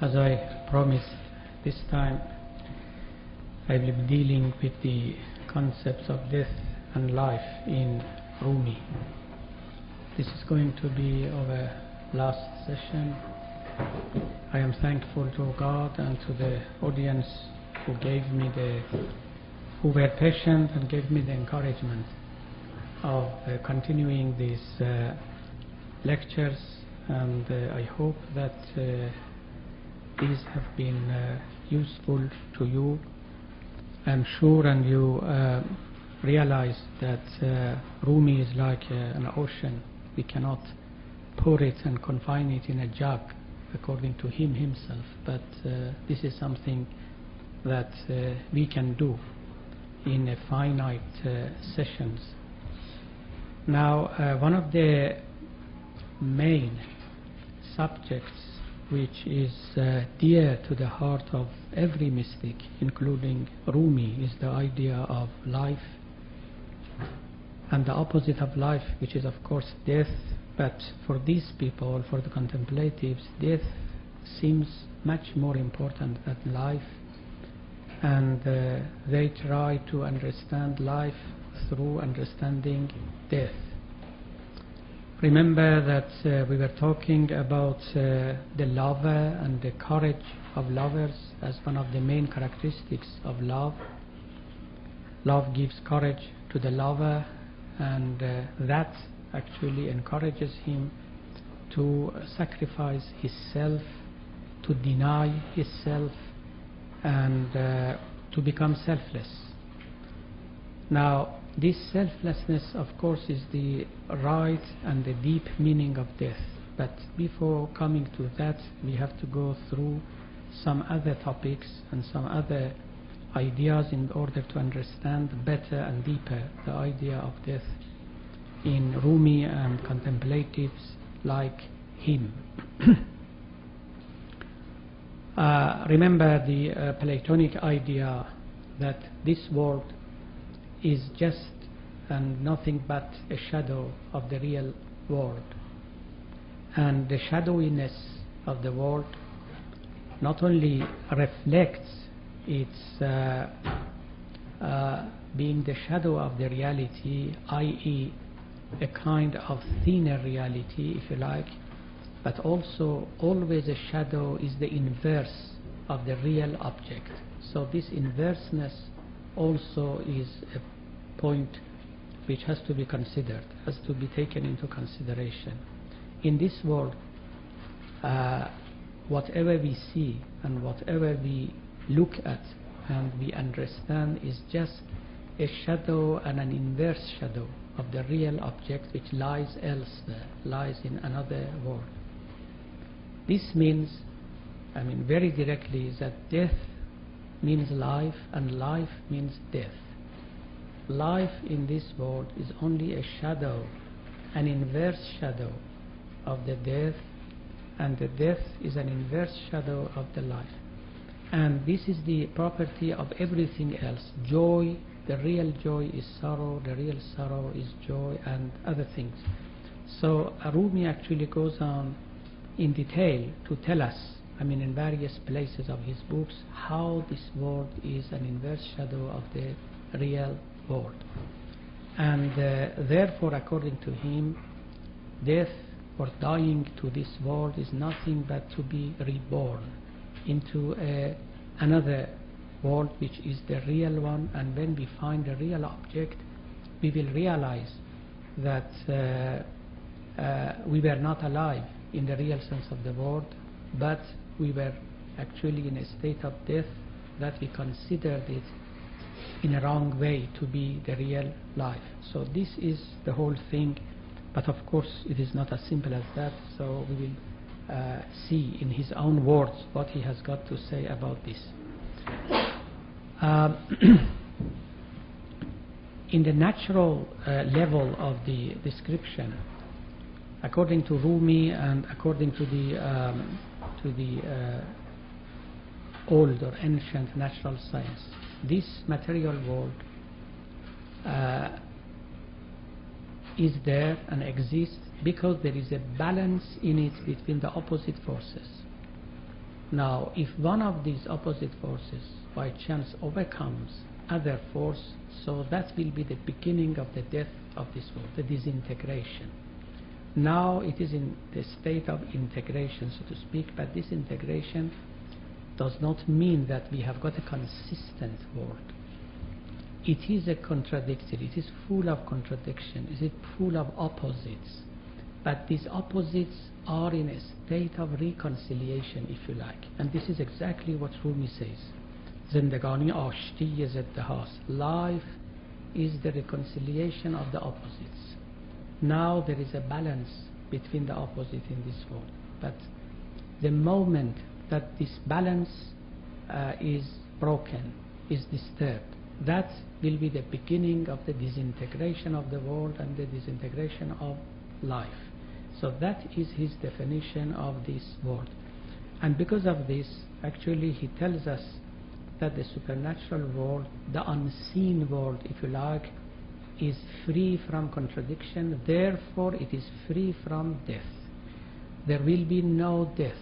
As I promised, this time I will be dealing with the concepts of death and life in Rumi. This is going to be our last session. I am thankful to God and to the audience who were patient and gave me the encouragement of continuing these lectures, and I hope that these have been useful to you. I'm sure, and you realize that Rumi is like an ocean. We cannot pour it and confine it in a jug according to him himself, but this is something that we can do in a finite sessions. Now, one of the main subjects which is dear to the heart of every mystic, including Rumi, is the idea of life and the opposite of life, which is of course death. But for these people, for the contemplatives, death seems much more important than life, and they try to understand life through understanding death. Remember that we were talking about the lover and the courage of lovers as one of the main characteristics of love. Love gives courage to the lover, and that actually encourages him to sacrifice himself, to deny himself, and to become selfless. Now, this selflessness, of course, is the right and the deep meaning of death. But before coming to that, we have to go through some other topics and some other ideas in order to understand better and deeper the idea of death in Rumi and contemplatives like him. Remember the Platonic idea that this world is just and nothing but a shadow of the real world. And the shadowiness of the world not only reflects its being the shadow of the reality, i.e. a kind of thinner reality, if you like, but also always a shadow is the inverse of the real object. So this inverseness also is a point which has to be considered, has to be taken into consideration. In this world, whatever we see and whatever we look at and we understand is just a shadow and an inverse shadow of the real object which lies elsewhere, lies in another world. This means, very directly, is that death means life and life means death. Life in this world is only a shadow, an inverse shadow of the death, and the death is an inverse shadow of the life. And this is the property of everything else. Joy, the real joy is sorrow, the real sorrow is joy, and other things. So Rumi actually goes on in detail to tell us, in various places of his books, how this world is an inverse shadow of the real world. And therefore, according to him, death or dying to this world is nothing but to be reborn into another world which is the real one. And when we find the real object, we will realize that we were not alive in the real sense of the word, but we were actually in a state of death that we considered it in a wrong way to be the real life. So this is the whole thing, but of course it is not as simple as that. So we will see in his own words what he has got to say about this. In the natural level of the description, according to Rumi and according to the old or ancient natural science, this material world is there and exists because there is a balance in it between the opposite forces. Now, if one of these opposite forces by chance overcomes other force, so that will be the beginning of the death of this world, the disintegration. Now it is in the state of integration, so to speak, but this integration does not mean that we have got a consistent world. It is a contradictory, it is full of contradiction, it is full of opposites, but these opposites are in a state of reconciliation, if you like, and this is exactly what Rumi says. Zindagani ashti zidde hast. Life is the reconciliation of the opposites. Now there is a balance between the opposite in this world, but the moment that this balance is broken, is disturbed, that will be the beginning of the disintegration of the world and the disintegration of life. So that is his definition of this world. And because of this, actually he tells us that the supernatural world, the unseen world, if you like, is free from contradiction, therefore it is free from death. There will be no death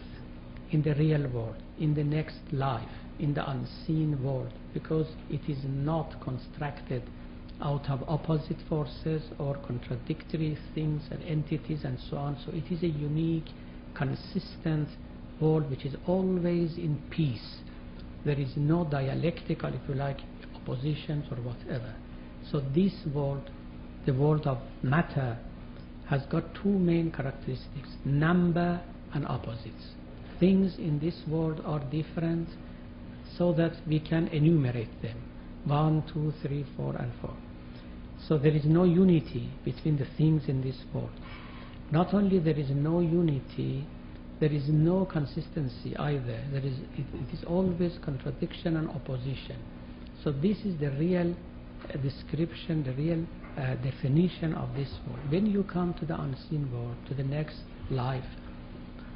in the real world, in the next life, in the unseen world, because it is not constructed out of opposite forces or contradictory things and entities and so on. So it is a unique, consistent world which is always in peace. There is no dialectical, if you like, oppositions or whatever. So this world, the world of matter, has got two main characteristics: number and opposites. Things in this world are different so that we can enumerate them: 1, 2, 3, 4 and 4. So there is no unity between the things in this world. Not only there is no unity, there is no consistency either. It is always contradiction and opposition. So this is the real description, the real definition of this world. When you come to the unseen world, to the next life,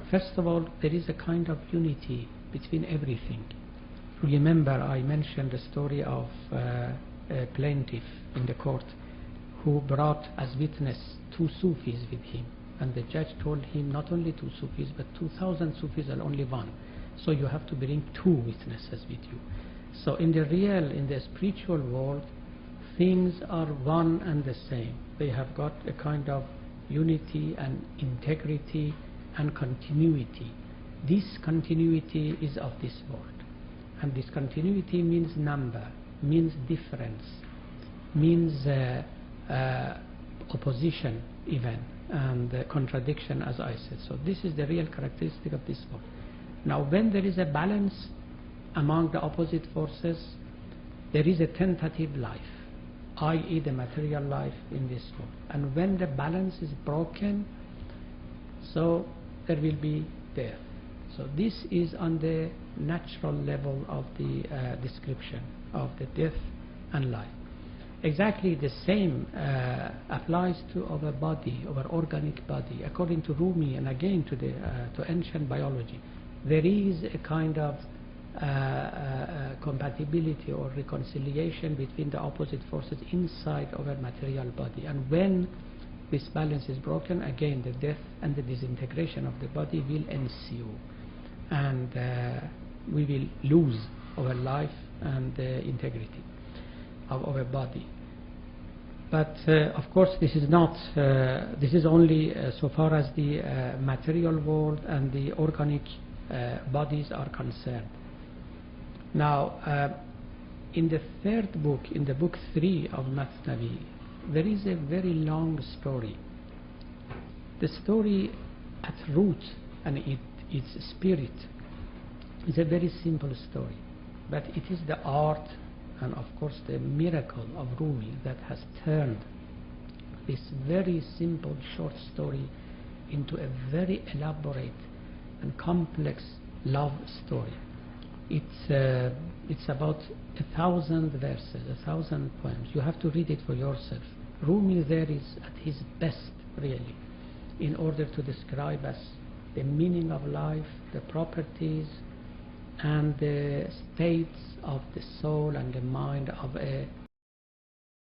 first of all, there is a kind of unity between everything. Remember, I mentioned the story of a plaintiff in the court who brought as witness 2 Sufis with him, and the judge told him not only 2 Sufis but 2,000 Sufis and only one, so you have to bring 2 witnesses with you. So in the real, in the spiritual world, things are one and the same. They have got a kind of unity and integrity and continuity. This continuity is of this world, and this continuity means number, means difference, means opposition even, and contradiction, as I said. So this is the real characteristic of this world. Now when there is a balance among the opposite forces, there is a tentative life, i.e. the material life in this world. And when the balance is broken, so there will be death. So this is on the natural level of the description of the death and life. Exactly the same applies to our body, our organic body. According to Rumi, and again to ancient biology, there is a kind of compatibility or reconciliation between the opposite forces inside our material body. And when this balance is broken, again the death and the disintegration of the body will ensue, and we will lose our life and the integrity of our body. But of course this is not, this is only so far as the material world and the organic bodies are concerned. Now in the 3rd book, in the book 3 of Masnavi, there is a very long story. The story at root and its spirit is a very simple story, but it is the art and of course the miracle of Rumi that has turned this very simple short story into a very elaborate and complex love story. It's about 1,000 verses, 1,000 poems. You have to read it for yourself. Rumi there is at his best, really, in order to describe us the meaning of life, the properties and the states of the soul and the mind of a